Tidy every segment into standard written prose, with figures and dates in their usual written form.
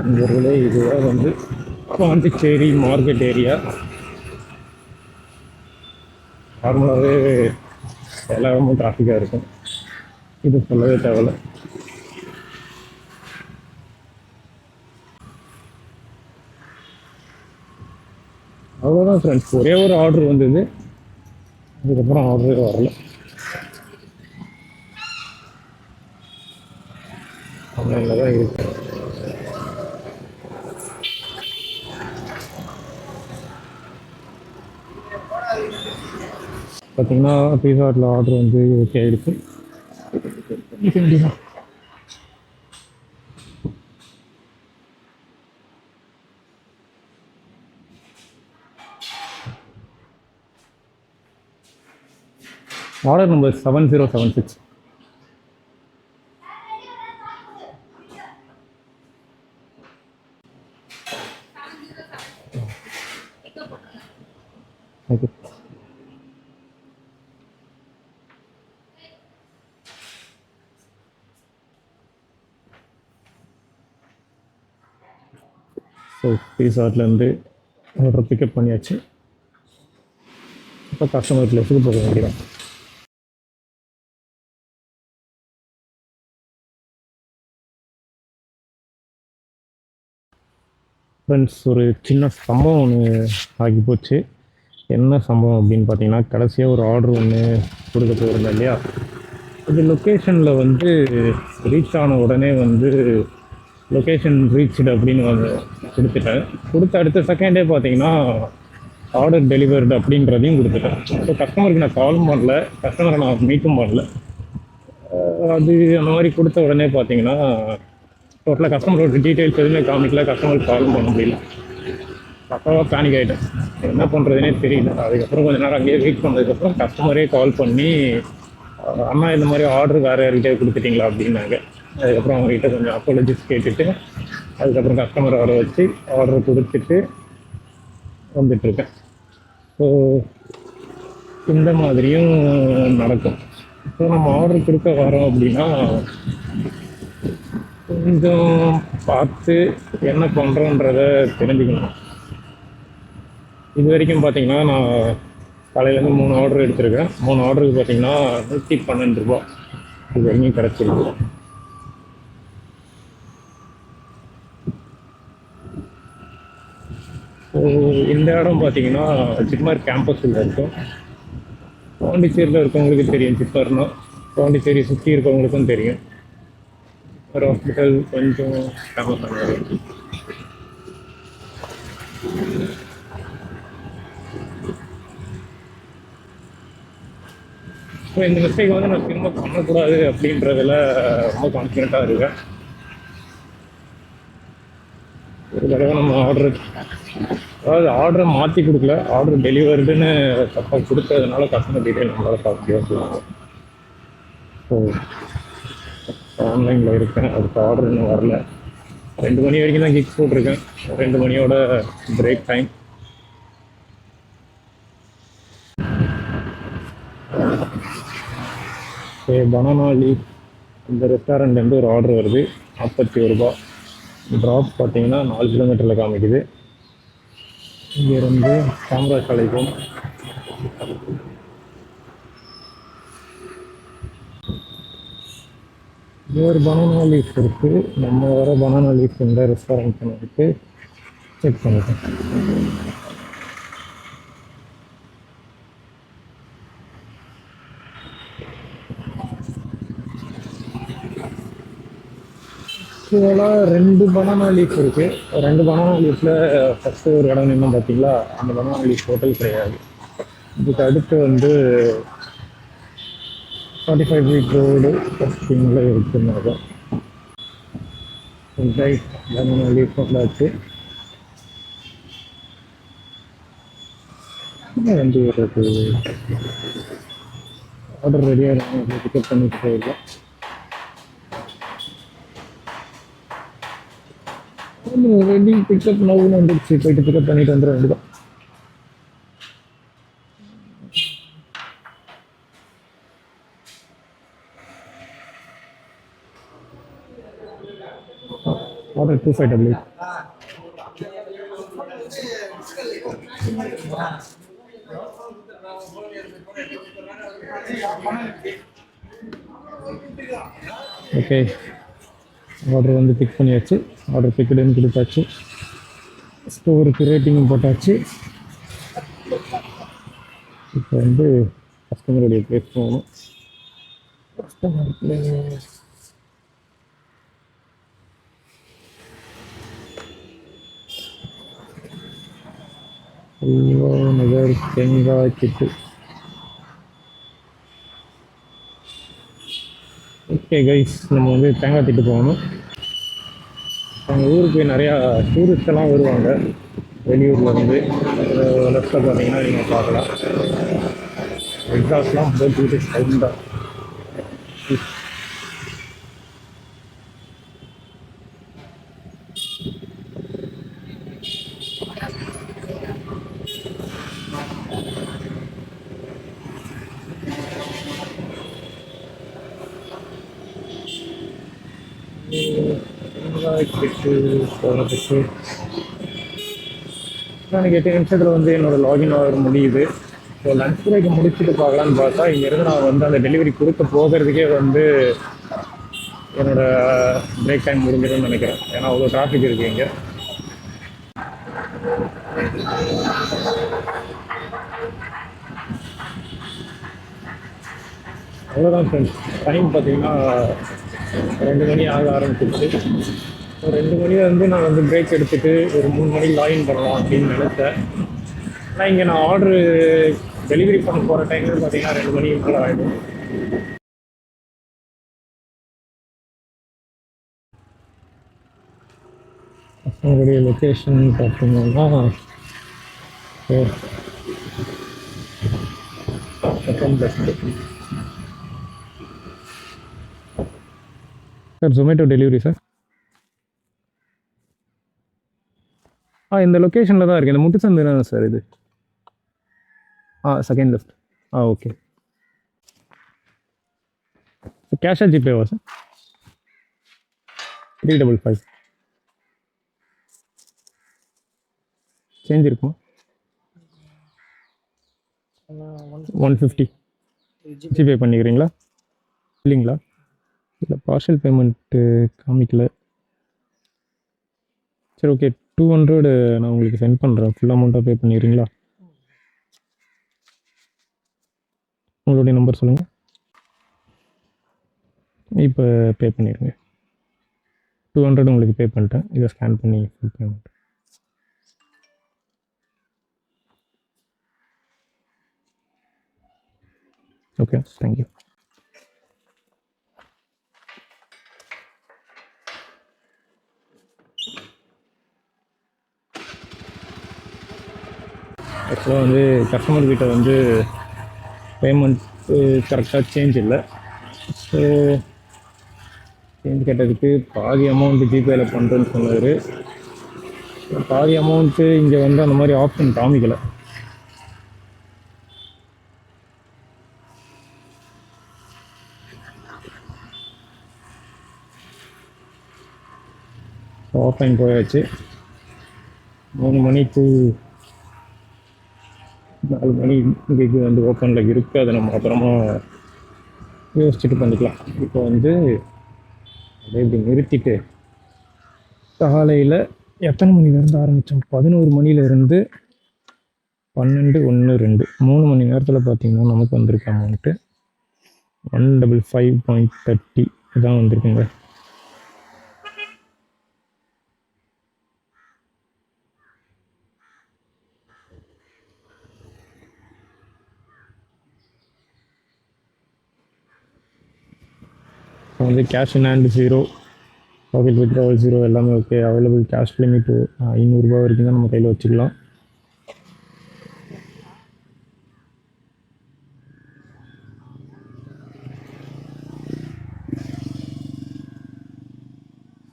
நண்பர்களே, இதுதான் வந்து பாண்டிச்சேரி மார்க்கெட் ஏரியா. நார்மலாகவே எல்லா இடமும் டிராஃபிக்காக இருக்கும், இது சொல்லவே தேவையில்ல. அவ்வளோதான் ஃப்ரெண்ட்ஸ், ஒரே ஒரு ஆர்டர் வந்தது, அதுக்கப்புறம் ஆர்டரே வரல. ஆன்லைனில் தான் இருக்கு. பார்த்தீங்கன்னா பீஸா ஹட்டில் ஆர்டர் வந்து ஓகே ஆகிடுச்சு. Order number 7076. Okay. So Pizza ஹட்லேருந்து ஆர்டர் பிக்கப் பண்ணியாச்சு. இப்போ கஸ்டமர் பிளேஸுக்கு போக வேண்டியதான். ஃப்ரெண்ட்ஸ், ஒரு சின்ன சம்பவம் ஒன்று ஆகி போச்சு. என்ன சம்பவம் அப்படின்னு பார்த்தீங்கன்னா, கடைசியாக ஒரு ஆர்டர் ஒன்று கொடுக்க போயிருந்தேன் இல்லையா, இது லொக்கேஷனில் வந்து ரீச் ஆன உடனே வந்து லொக்கேஷன் ரீச்டு அப்படின்னு வந்து கொடுத்துட்டேன். கொடுத்த அடுத்த செகண்டே பார்த்தீங்கன்னா ஆர்டர் டெலிவர்டு அப்படின்றதையும் கொடுத்துட்டேன். ஸோ கஸ்டமருக்கு நான் காலும் பண்ணல, கஸ்டமரை நான் மீட்டும் பண்ணல. அது அந்த மாதிரி கொடுத்த உடனே பார்த்தீங்கன்னா டோட்டலாக கஸ்டமரோட டீட்டெயில்ஸ் எதுவுமே காமிக்கல, கஸ்டமருக்கு காலும் பண்ண முடியல. பக்காவாக பேனிக் ஆகிட்டேன், என்ன பண்ணுறதுனே தெரியல. அதுக்கப்புறம் கொஞ்சம் நேரம் அங்கேயே வெயிட் பண்ணதுக்கப்புறம் கஸ்டமரே கால் பண்ணி, அண்ணா இந்த மாதிரி ஆர்டர் வேறு யார்கிட்டே கொடுத்துட்டிங்களா அப்படின்னாங்க. அதுக்கப்புறம் அவங்ககிட்ட கொஞ்சம் அப்பாலஜிஸ் கேட்டுட்டு அதுக்கப்புறம் கஸ்டமரை வர வச்சு ஆர்டர் கொடுத்துட்டு வந்துட்டுருக்கேன். ஸோ இந்த மாதிரியும் நடக்கும். ஸோ நம்ம ஆர்டர் கொடுக்க வரோம் அப்படின்னா கொஞ்சம் பார்த்து என்ன பண்ணுறோன்றத தெரிஞ்சுக்கணும். இது வரைக்கும் பார்த்தீங்கன்னா நான் காலையிலேருந்து 3 ஆர்டர் எடுத்திருக்கேன். 3 ஆர்டருக்கு பார்த்தீங்கன்னா 112 ரூபா இது வரைக்கும் கிடச்சிருக்கு. ஸோ இந்த இடம் பார்த்தீங்கன்னா ஜிப்மர் கேம்பஸில் இருக்கும். பாண்டிச்சேரியில் இருக்கவங்களுக்கு தெரியும் ஜிப்மர்னா, பாண்டிச்சேரி சுற்றி இருக்கவங்களுக்கும் தெரியும். ஒரு ஹாஸ்பிட்டல் கொஞ்சம் ஃபேமஸான இடம். ஸோ இந்த மிஸ்டேக் வந்து நான் திரும்ப பண்ணக்கூடாது அப்படின்றதுல ரொம்ப கான்ஃபிடென்ட்டாக இருக்கேன். ஒரு தடவை நம்ம அதாவது ஆர்டரை மாற்றி கொடுக்கல, ஆர்டர் டெலிவர்டுன்னு தப்பாக கொடுத்ததுனால கஸ்டமர் டீட்டெயில் நம்மளால் பார்க்க முடியாது. ஸோ ஆன்லைனில் இருக்கேன், அதுக்கு ஆர்டர் இன்னும் வரல. 2 மணி வரைக்கும் தான் கிக்ஸ் போட்டிருக்கேன், 2 மணியோட பிரேக் டைம். பனானா லீஃப் இந்த ரெஸ்டாரண்ட்லேருந்து ஒரு ஆர்டர் வருது, 41 ரூபா. ட்ராப் பார்த்தீங்கன்னா 4 கிலோமீட்டரில் காமிக்குது. இங்கேருந்து காமராஜ் சாலைக்கும் ஒரு பனானா லீஃப் இருக்குது. நம்ம வர பனானா லீஃப் இந்த ரெஸ்டாரண்ட் பண்ணிட்டு செக் பண்ணிட்டேன். ஆக்சுவலாக 2 பனானா லீஃப் இருக்குது. 2 பனானா லீஃபில் ஃபஸ்ட்டு ஒரு இடம் நின்று பார்த்தீங்களா, அந்த பனானா லீஃப் ஹோட்டல் கிடையாது. இதுக்கு அடுத்து வந்து 45 ஃபீட் ரோடு ஃபஸ்ட்டிங்கில் இருக்குன்னு ரைட். பனானா லீஃப் வந்தாச்சு. வண்டி வருது, ஆர்டர் ரெடியாக இருக்காங்க, பிக்கப் பண்ணிட்டு போயிடலாம். ரெடி பிக்கப் நவுன்னு வந்துடுச்சு, போயிட்டு பிக்கப் பண்ணிட்டு வந்துட வேண்டியதான். ஆர்டர் 2588. ஓகே, ஆர்டர் வந்து பிக் பண்ணியாச்சு. ஆர்டர் பிக்கடுன்னு கொடுத்தாச்சு. ஸ்டோருக்கு ரேட்டிங்கும் போட்டாச்சு. இப்போ வந்து கஸ்டமருடைய ப்ளேஸ் போகணும். கஸ்டமர் ப்ளேஸ் நகர் செங்காய்கிட்டு. ஓகே கைஸ், நம்ம வந்து தேங்காய் திட்டு போகணும். அவங்க ஊருக்கு நிறையா டூரிஸ்ட் எல்லாம் வருவாங்க வெளியூரில் வந்து. லெஃப்டில் பார்த்தீங்கன்னா நீங்கள் பார்க்கலாம், எக்ஸாஸ்ட்லாம் போட்டு சவுண்டாக. போகிறதுக்கு எனக்கு 8 நிமிஷத்தில் வந்து என்னோடய லாகின் ஆக முடியுது. ஸோ லன்ச் பிரேக் முடிச்சுட்டு பார்க்கலான்னு பார்த்தா இங்கேருந்து நான் வந்து அந்த டெலிவரி கொடுக்க போகிறதுக்கே வந்து என்னோடய பிரேக் டைம் முடிஞ்சிடும்னு நினைக்கிறேன். ஏன்னா அவ்வளோ டிராஃபிக் இருக்குது இங்கே. அவ்வளோதான் ஃப்ரெண்ட்ஸ். டைம் பார்த்தீங்கன்னா 2 மணி ஆக ஆரம்பிச்சிருச்சு. ஸோ 2 மணி வந்து நான் வந்து பிரேக் எடுத்துகிட்டு ஒரு 3 மணிக்கு லாகின் பண்ணலாம் அப்படின்னு நினச்சேன். ஆனால் இங்கே நான் ஆர்டரு டெலிவரி பண்ண போகிற டைமில் பார்த்தீங்கன்னா 2 மணிக்கு மேலே ஆகிடும். பசங்களுடைய லொக்கேஷன் பார்த்தீங்கன்னா second best sir. Zomato delivery sir. இந்த லொக்கேஷனில் தான் இருக்குது. இந்த முட்டுச்சந்து தானே சார் இது? Second left. ஓகே. கேஷா ஜிபேவா சார்? 355 சேஞ்ச் இருக்குமா? 150 ஜிபே பண்ணிக்கிறீங்களா? இல்லைங்களா? இல்லை, பார்ஷல் பேமெண்ட்டு காமிக்கல. சரி, ஓகே, 200 நான் உங்களுக்கு சென்ட் பண்ணுறேன். ஃபுல் அமௌண்ட்டாக பே பண்ணிடுறீங்களா? உங்களுடைய நம்பர் சொல்லுங்கள். இப்போ பே பண்ணிடுங்க. 200 உங்களுக்கு பே பண்ணிட்டேன். இதை ஸ்கேன் பண்ணி ஃபுல் பேமெண்ட். Okay, thank you. ஆக்சுவலாக வந்து கஸ்டமர் கிட்ட வந்து பேமெண்ட்டு கரெக்டாக சேஞ்ச் இல்லை. ஸோ சேஞ்ச் கேட்டதுக்கு பாதி அமௌண்ட்டு ஜிபேயில் பண்ணுறேன்னு சொன்னார். பாதி அமௌண்ட்டு இங்கே வந்து அந்த மாதிரி ஆப்ஷன் காமிக்கலை. ஆஃப்லைன் போயாச்சு. 3 மணி to 4 மணி இன்றைக்கு வந்து ஓப்பனில் இருக்குது. அதை நம்ம அப்புறமா யோசிச்சுட்டு பண்ணிக்கலாம். இப்போ வந்து அதை இப்படி நிறுத்திட்டு காலையில் எத்தனை மணிலேருந்து ஆரம்பித்தோம்? 11 மணிலேருந்து 12, 1, 2 3 மணி நேரத்தில் பார்த்தீங்கன்னா நமக்கு வந்திருக்கு அமௌண்ட்டு 155.30 இதான் வந்திருக்குங்க. வந்து cash in hand 0, pocket withdrawal 0, எல்லாமே ஓகே. அவைலபிள் கேஷ் லிமிட்டு 500 ரூபா வரைக்கும் தான் நம்ம கையில் வச்சுக்கலாம்.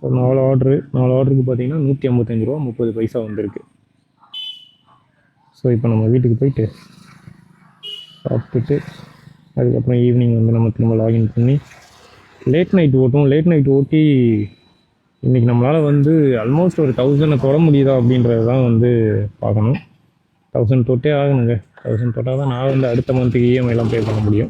ஒரு 4 ஆர்டருக்கு பார்த்தீங்கன்னா 155 ரூபா 30 பைசா வந்திருக்கு. ஸோ இப்போ நம்ம வீட்டுக்கு போயிட்டு சாப்பிட்டுட்டு அதுக்கப்புறம் ஈவினிங் வந்து நம்ம திரும்ப லாகின் பண்ணி லேட் நைட் ஓட்டி இன்றைக்கி நம்மளால் வந்து ஆல்மோஸ்ட் ஒரு 1000 தொட முடியுதா அப்படின்றது தான் வந்து பார்க்கணும். 1000 தொட்டே ஆகணுங்க. 1000 தொட்டால் தான் நான் வந்து அடுத்த மந்த்துக்கு இஎம்ஐலாம் பே பண்ண முடியும்.